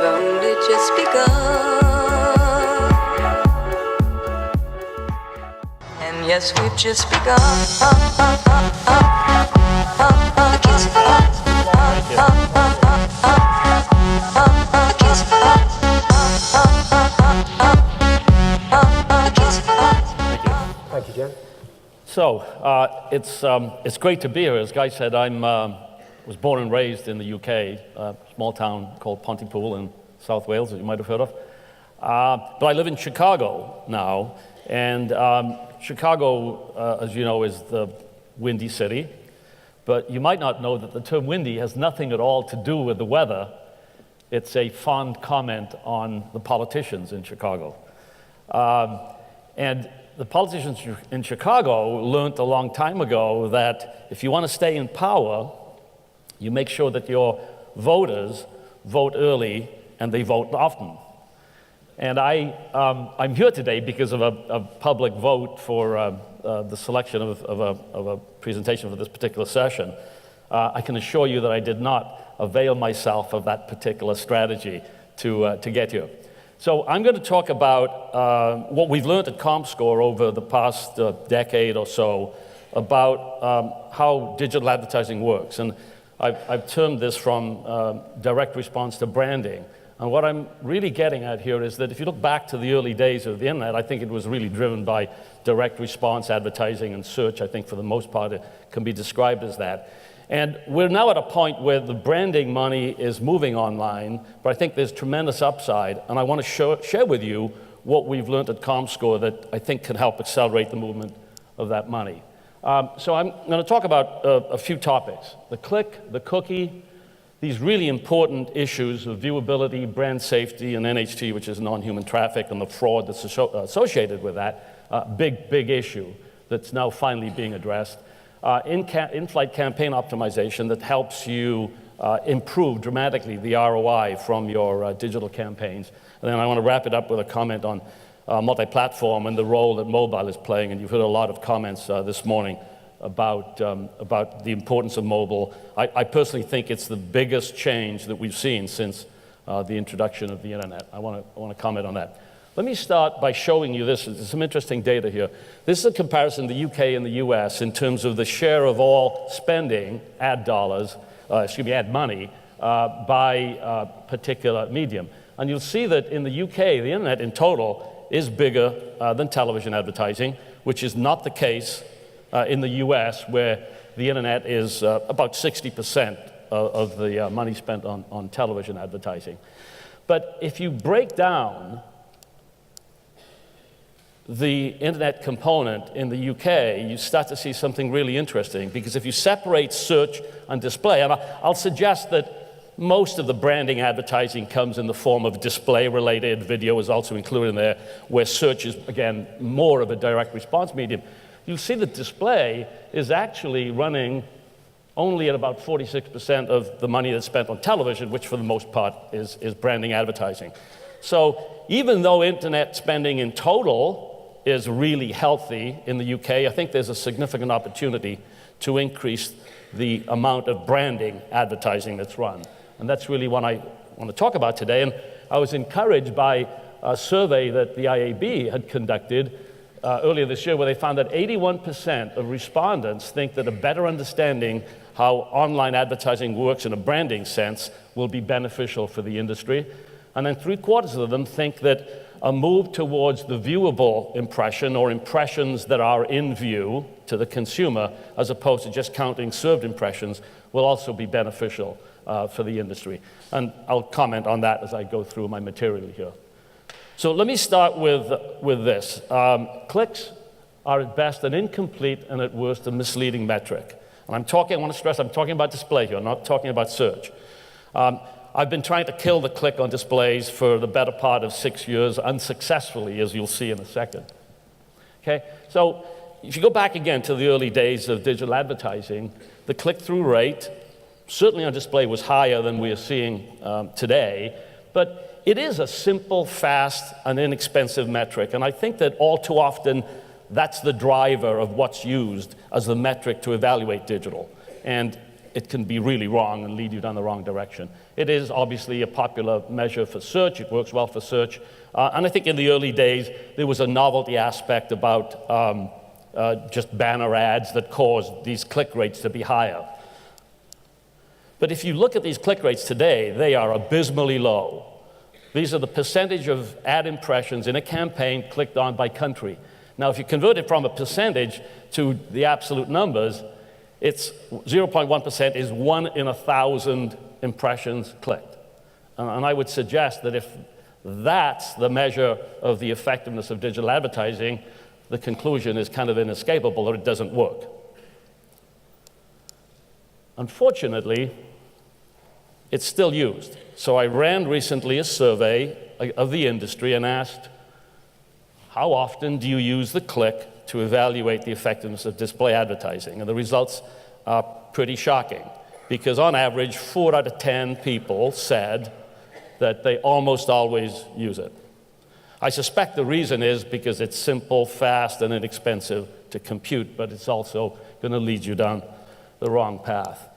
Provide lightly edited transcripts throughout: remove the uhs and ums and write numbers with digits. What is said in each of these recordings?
only just begun. And yes, we've just begun. Thank you, Gian. So it's great to be here. As Guy said, I was born and raised in the UK, a small town called Pontypool in South Wales, that you might have heard of. But I live in Chicago now, and Chicago, as you know, is the windy city. But you might not know that the term windy has nothing at all to do with the weather. It's a fond comment on the politicians in Chicago. And the politicians in Chicago learned a long time ago that if you want to stay in power, you make sure that your voters vote early and they vote often. And I'm here today because of a public vote for the selection of a presentation for this particular session. I can assure you that I did not avail myself of that particular strategy to get here. So I'm going to talk about what we've learned at comScore over the past decade or so about how digital advertising works. And I've termed this from direct response to branding. And what I'm really getting at here is that if you look back to the early days of the internet, I think it was really driven by direct response advertising and search. I think for the most part it can be described as that. And we're now at a point where the branding money is moving online, but I think there's tremendous upside, and I want to share with you what we've learned at comScore that I think can help accelerate the movement of that money. So I'm going to talk about a few topics: the click, the cookie, these really important issues of viewability, brand safety, and NHT, which is non-human traffic, and the fraud that's associated with that. Big issue that's now finally being addressed. In-flight campaign optimization that helps you improve dramatically the ROI from your digital campaigns. And then I want to wrap it up with a comment on multi-platform and the role that mobile is playing. And you've heard a lot of comments this morning about the importance of mobile. I personally think it's the biggest change that we've seen since the introduction of the internet. I want to comment on that. Let me start by showing you this. There's some interesting data here. This is a comparison of the UK and the US in terms of the share of all spending, ad money, by particular medium. And you'll see that in the UK, the internet in total is bigger than television advertising, which is not the case in the US, where the internet is about 60% of the money spent on television advertising. But if you break down the internet component in the UK, you start to see something really interesting, because if you separate search and display, and I'll suggest that most of the branding advertising comes in the form of display-related. Video is also included in there, where search is, again, more of a direct response medium. You'll see that display is actually running only at about 46% of the money that's spent on television, which for the most part is branding advertising. So even though internet spending in total is really healthy in the UK, I think there's a significant opportunity to increase the amount of branding advertising that's run. And that's really what I want to talk about today. And I was encouraged by a survey that the IAB had conducted earlier this year, where they found that 81% of respondents think that a better understanding how online advertising works in a branding sense will be beneficial for the industry. And then 3/4 of them think that a move towards the viewable impression, or impressions that are in view to the consumer, as opposed to just counting served impressions, will also be beneficial for the industry. And I'll comment on that as I go through my material here. So let me start with this. Clicks are at best an incomplete and at worst a misleading metric. And I want to stress, I'm talking about display here, I'm not talking about search. I've been trying to kill the click on displays for the better part of 6 years, unsuccessfully, as you'll see in a second. Okay, so if you go back again to the early days of digital advertising, the click-through rate, certainly on display, was higher than we are seeing today, but it is a simple, fast, and inexpensive metric, and I think that all too often that's the driver of what's used as the metric to evaluate digital. And it can be really wrong and lead you down the wrong direction. It is obviously a popular measure for search. It works well for search. And I think in the early days, there was a novelty aspect about just banner ads that caused these click rates to be higher. But if you look at these click rates today, they are abysmally low. These are the percentage of ad impressions in a campaign clicked on by country. Now, if you convert it from a percentage to the absolute numbers, it's 0.1% is 1 in 1,000 impressions clicked. And I would suggest that if that's the measure of the effectiveness of digital advertising, the conclusion is kind of inescapable that it doesn't work. Unfortunately, it's still used. So I ran recently a survey of the industry and asked, how often do you use the click to evaluate the effectiveness of display advertising? And the results are pretty shocking, because on average, 4 out of 10 people said that they almost always use it. I suspect the reason is because it's simple, fast, and inexpensive to compute, but it's also going to lead you down the wrong path.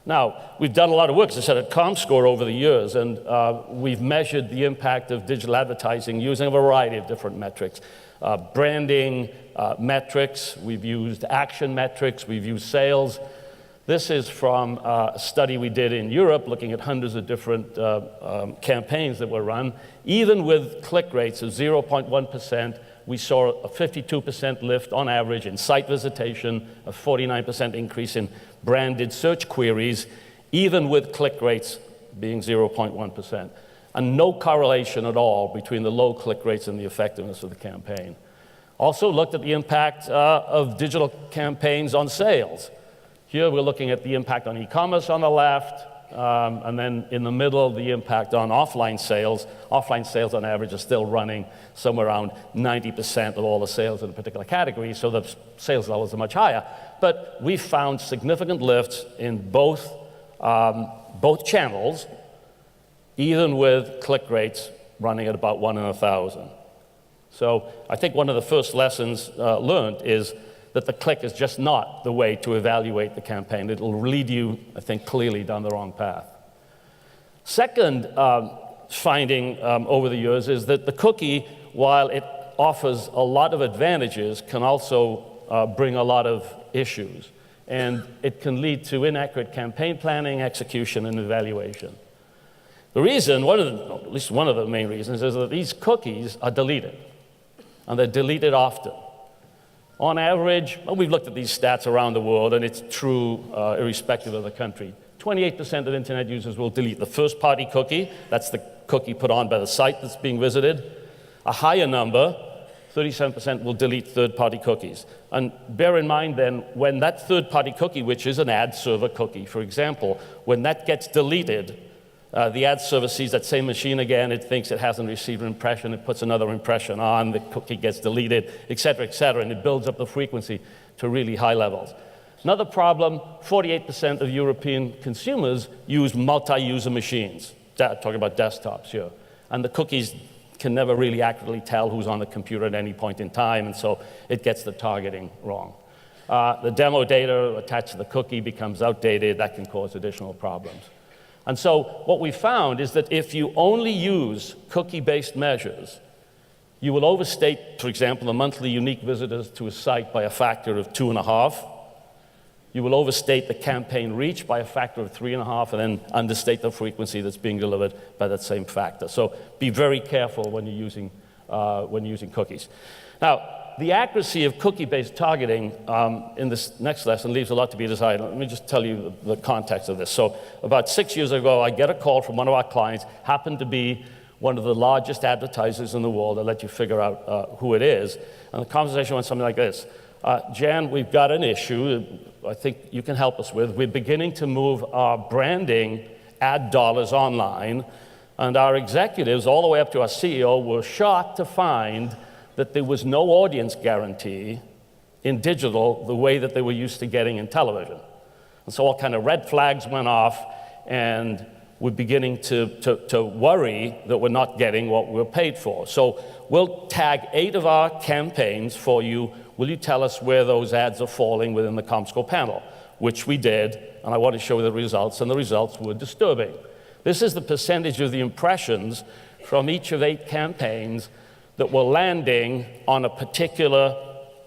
Now, we've done a lot of work, as I said, at comScore over the years, and we've measured the impact of digital advertising using a variety of different metrics. Branding metrics, we've used action metrics, we've used sales. This is from a study we did in Europe, looking at hundreds of different campaigns that were run. Even with click rates of 0.1%, we saw a 52% lift on average in site visitation, a 49% increase in branded search queries, even with click rates being 0.1%. And no correlation at all between the low click rates and the effectiveness of the campaign. Also looked at the impact of digital campaigns on sales. Here we're looking at the impact on e-commerce on the left, and then in the middle, the impact on offline sales. Offline sales on average are still running somewhere around 90% of all the sales in a particular category, so the sales levels are much higher. But we found significant lifts in both channels, even with click rates running at about 1 in 1,000. So I think one of the first lessons learned is that the click is just not the way to evaluate the campaign. It'll lead you, I think, clearly down the wrong path. Second finding over the years is that the cookie, while it offers a lot of advantages, can also bring a lot of issues. And it can lead to inaccurate campaign planning, execution, and evaluation. The reason, at least one of the main reasons, is that these cookies are deleted, and they're deleted often. On average, well, we've looked at these stats around the world, and it's true irrespective of the country. 28% of internet users will delete the first-party cookie. That's the cookie put on by the site that's being visited. A higher number, 37%, will delete third-party cookies. And bear in mind then, when that third-party cookie, which is an ad server cookie, for example, when that gets deleted, the ad server sees that same machine again, it thinks it hasn't received an impression, it puts another impression on, the cookie gets deleted, et cetera, and it builds up the frequency to really high levels. Another problem, 48% of European consumers use multi-user machines, talking about desktops here, and the cookies can never really accurately tell who's on the computer at any point in time, and so it gets the targeting wrong. The demo data attached to the cookie becomes outdated, that can cause additional problems. And so what we found is that if you only use cookie-based measures, you will overstate, for example, the monthly unique visitors to a site by a factor of 2.5. You will overstate the campaign reach by a factor of 3.5, and then understate the frequency that's being delivered by that same factor. So be very careful when you're using cookies. Now, the accuracy of cookie-based targeting in this next lesson leaves a lot to be desired. Let me just tell you the context of this. So about 6 years ago, I get a call from one of our clients, happened to be one of the largest advertisers in the world. I'll let you figure out who it is. And the conversation went something like this. Jan, we've got an issue I think you can help us with. We're beginning to move our branding ad dollars online, and our executives, all the way up to our CEO, were shocked to find that there was no audience guarantee in digital the way that they were used to getting in television. And so all kind of red flags went off, and we're beginning to worry that we're not getting what we're paid for. So we'll tag 8 of our campaigns for you. Will you tell us where those ads are falling within the comScore panel? which we did, and I want to show you the results, and the results were disturbing. This is the percentage of the impressions from each of 8 campaigns that were landing on a particular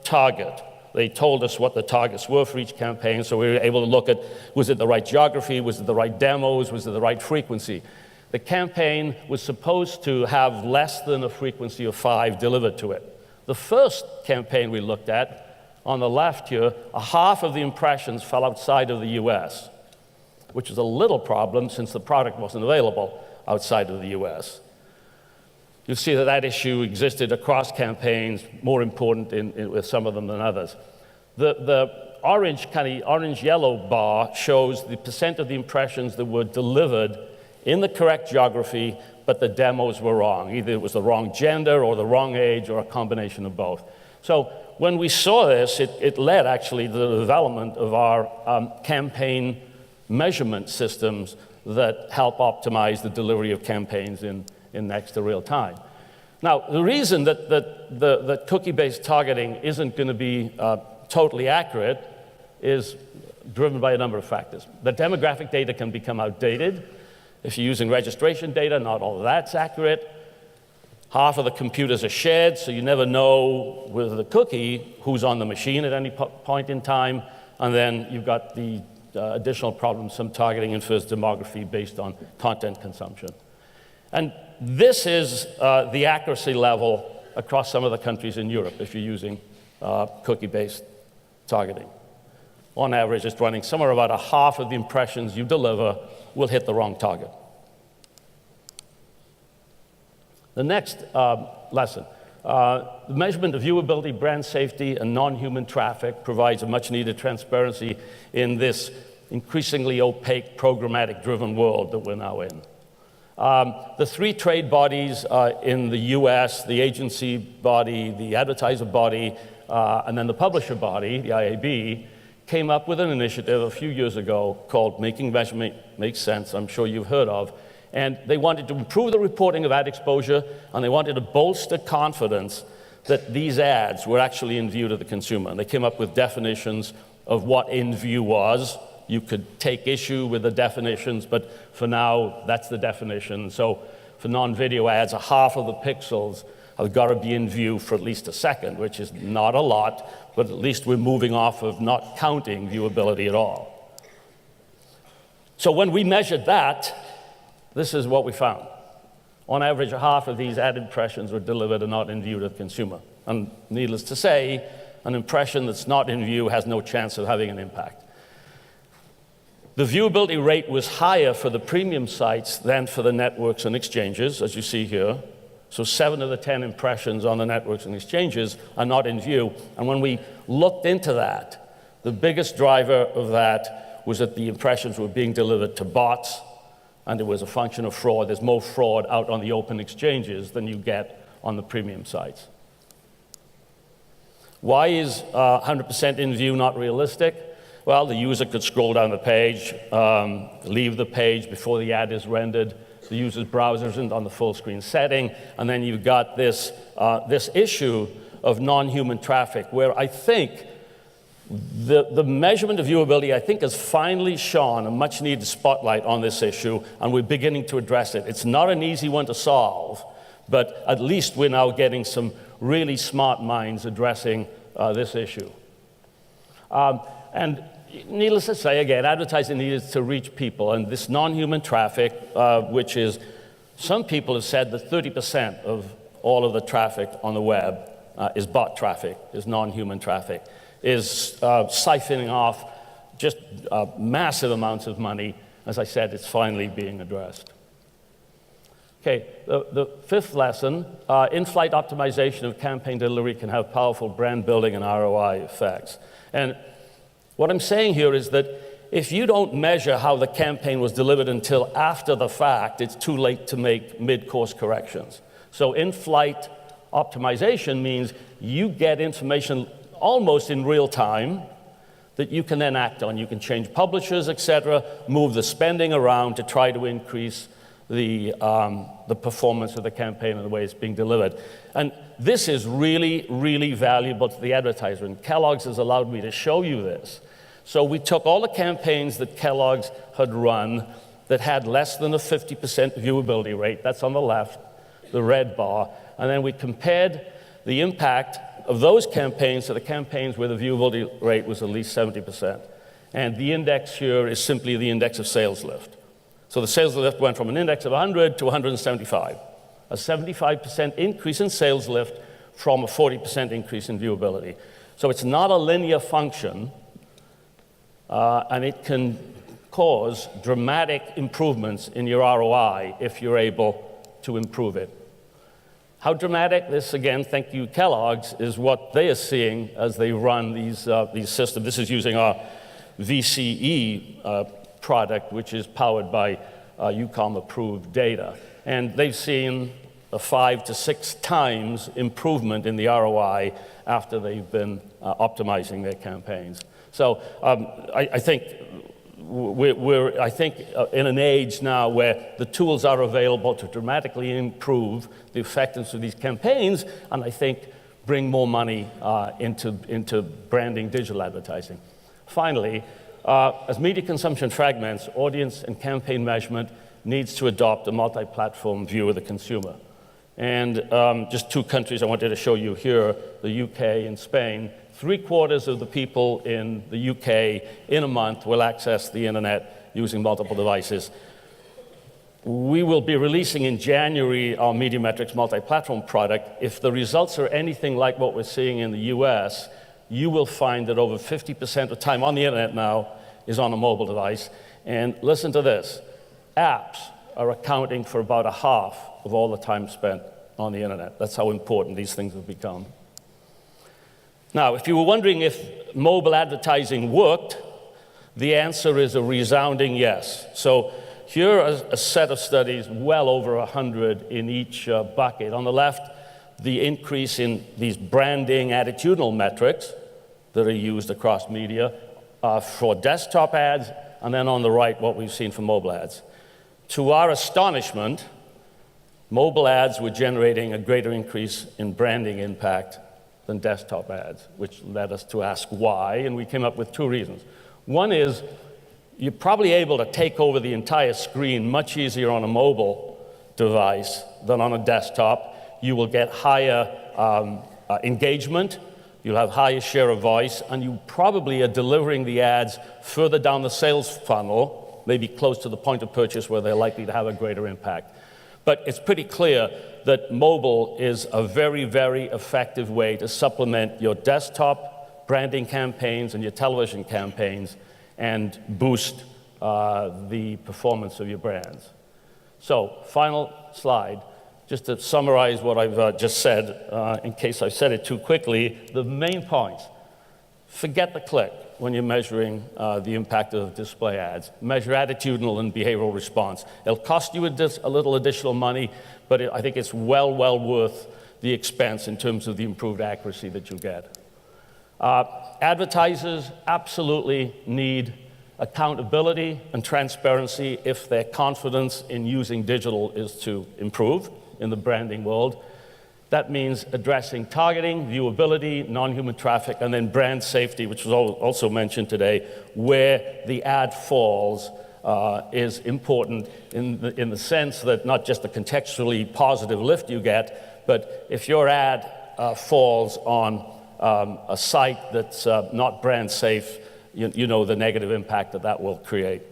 target. They told us what the targets were for each campaign, so we were able to look at, was it the right geography, was it the right demos, was it the right frequency? The campaign was supposed to have less than a frequency of 5 delivered to it. The first campaign we looked at, on the left here, half of the impressions fell outside of the US, which is a little problem since the product wasn't available outside of the US. You'll see that that issue existed across campaigns, more important with some of them than others. The orange-yellow bar shows the percent of the impressions that were delivered in the correct geography, but the demos were wrong. Either it was the wrong gender or the wrong age or a combination of both. So when we saw this, it led actually to the development of our campaign measurement systems that help optimize the delivery of campaigns in next to real time. Now, the reason that cookie-based targeting isn't going to be totally accurate is driven by a number of factors. The demographic data can become outdated. If you're using registration data, not all of that's accurate. Half of the computers are shared, so you never know with the cookie who's on the machine at any point in time. And then you've got the additional problems, some targeting infers demography based on content consumption. And this is the accuracy level across some of the countries in Europe if you're using cookie-based targeting. On average, it's running somewhere about a half of the impressions you deliver will hit the wrong target. The next lesson, the measurement of viewability, brand safety, and non-human traffic provides a much-needed transparency in this increasingly opaque, programmatic-driven world that we're now in. The 3 trade bodies in the US, the agency body, the advertiser body, and then the publisher body, the IAB, came up with an initiative a few years ago called Making Measurement Make Sense, I'm sure you've heard of. And they wanted to improve the reporting of ad exposure, and they wanted to bolster confidence that these ads were actually in view to the consumer. And they came up with definitions of what in view was. You could take issue with the definitions, but for now, that's the definition. So for non-video ads, a half of the pixels have got to be in view for at least a second, which is not a lot, but at least we're moving off of not counting viewability at all. So when we measured that, this is what we found. On average, a half of these ad impressions were delivered and not in view to the consumer. And needless to say, an impression that's not in view has no chance of having an impact. The viewability rate was higher for the premium sites than for the networks and exchanges, as you see here. So 7 of the 10 impressions on the networks and exchanges are not in view. And when we looked into that, the biggest driver of that was that the impressions were being delivered to bots, and it was a function of fraud. There's more fraud out on the open exchanges than you get on the premium sites. Why is 100% in view not realistic? Well, the user could scroll down the page, leave the page before the ad is rendered. The user's browser isn't on the full screen setting, and then you've got this issue of non-human traffic, where I think the measurement of viewability, I think, has finally shone a much-needed spotlight on this issue, and we're beginning to address it. It's not an easy one to solve, but at least we're now getting some really smart minds addressing this issue. And needless to say, again, advertising needs to reach people, and this non-human traffic, which is, some people have said that 30% of all of the traffic on the web is bot traffic, is non-human traffic, is siphoning off just massive amounts of money. As I said, it's finally being addressed. Okay, the 5th lesson, in-flight optimization of campaign delivery can have powerful brand building and ROI effects. And what I'm saying here is that if you don't measure how the campaign was delivered until after the fact, it's too late to make mid-course corrections. So in-flight optimization means you get information almost in real time that you can then act on. You can change publishers, et cetera, move the spending around to try to increase the performance of the campaign and the way it's being delivered. And this is really, really valuable to the advertiser. And Kellogg's has allowed me to show you this. So we took all the campaigns that Kellogg's had run that had less than a 50% viewability rate, that's on the left, the red bar, and then we compared the impact of those campaigns to the campaigns where the viewability rate was at least 70%. And the index here is simply the index of sales lift. So the sales lift went from an index of 100 to 175, a 75% increase in sales lift from a 40% increase in viewability. So it's not a linear function, and it can cause dramatic improvements in your ROI if you're able to improve it. How dramatic? This, again, thank you, Kellogg's, is what they are seeing as they run these systems. This is using our VCE product, which is powered by UCOM-approved data. And they've seen a 5 to 6 times improvement in the ROI after they've been optimizing their campaigns. So I think we're in an age now where the tools are available to dramatically improve the effectiveness of these campaigns, and I think bring more money into branding digital advertising. Finally, as media consumption fragments, audience and campaign measurement needs to adopt a multi-platform view of the consumer. And just 2 countries I wanted to show you here, the UK and Spain. 3/4 of the people in the UK in a month will access the internet using multiple devices. We will be releasing in January our Media Metrics multi-platform product. If the results are anything like what we're seeing in the US, you will find that over 50% of time on the internet now is on a mobile device. And listen to this, apps are accounting for about a half of all the time spent on the internet. That's how important these things have become. Now, if you were wondering if mobile advertising worked, the answer is a resounding yes. So here are a set of studies, well over 100 in each bucket. On the left, the increase in these branding attitudinal metrics that are used across media for desktop ads, and then on the right, what we've seen for mobile ads. To our astonishment, mobile ads were generating a greater increase in branding impact than desktop ads, which led us to ask why, and we came up with 2 reasons. One is you're probably able to take over the entire screen much easier on a mobile device than on a desktop. You will get higher engagement, you'll have higher share of voice, and you probably are delivering the ads further down the sales funnel, maybe close to the point of purchase where they're likely to have a greater impact. But it's pretty clear that mobile is a very, very effective way to supplement your desktop branding campaigns and your television campaigns and boost the performance of your brands. So, final slide. Just to summarize what I've just said, in case I've said it too quickly, the main points. Forget the click when you're measuring the impact of display ads. Measure attitudinal and behavioral response. It'll cost you a little additional money, but I think it's well worth the expense in terms of the improved accuracy that you get. Advertisers absolutely need accountability and transparency if their confidence in using digital is to improve in the branding world. That means addressing targeting, viewability, non-human traffic, and then brand safety, which was also mentioned today, where the ad falls is important in the sense that not just the contextually positive lift you get, but if your ad falls on a site that's not brand safe, you know the negative impact that will create.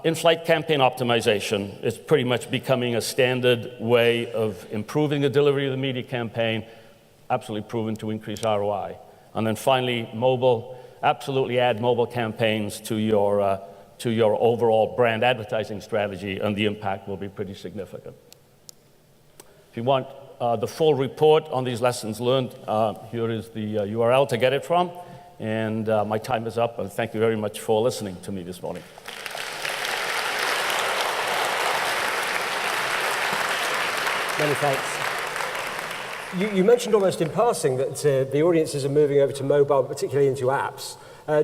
In-flight campaign optimization is pretty much becoming a standard way of improving the delivery of the media campaign, absolutely proven to increase ROI. And then finally, mobile, absolutely add mobile campaigns to your overall brand advertising strategy, and the impact will be pretty significant. If you want the full report on these lessons learned, here is the URL to get it from. And my time is up, and thank you very much for listening to me this morning. Many thanks. You mentioned almost in passing that the audiences are moving over to mobile, particularly into apps.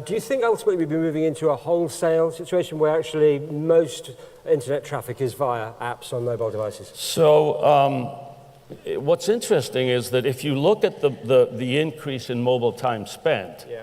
Do you think ultimately we'll be moving into a wholesale situation where actually most internet traffic is via apps on mobile devices? So What's interesting is that if you look at the increase in mobile time spent, Yeah.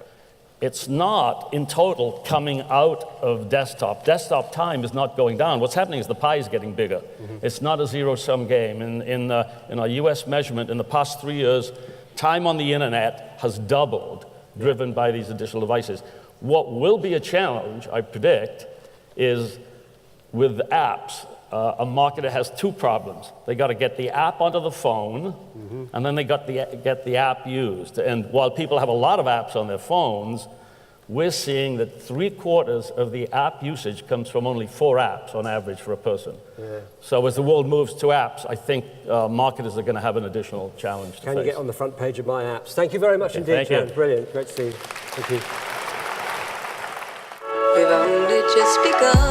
it's not in total coming out of desktop. Desktop time is not going down. What's happening is the pie is getting bigger. It's not a zero-sum game. In our US measurement, in the past 3 years, time on the internet has doubled, driven by these additional devices. What will be a challenge, I predict, is with apps. A marketer has two problems. They got to get the app onto the phone, and then they got to get the app used. And while people have a lot of apps on their phones, we're seeing that 3/4 of the app usage comes from only 4 apps on average for a person. Yeah. So as the world moves to apps, I think marketers are going to have an additional challenge to face. Can you get on the front page of my apps? Thank you very much indeed, thank you. Gian. Brilliant. Great to see you. Thank you. We've only just begun.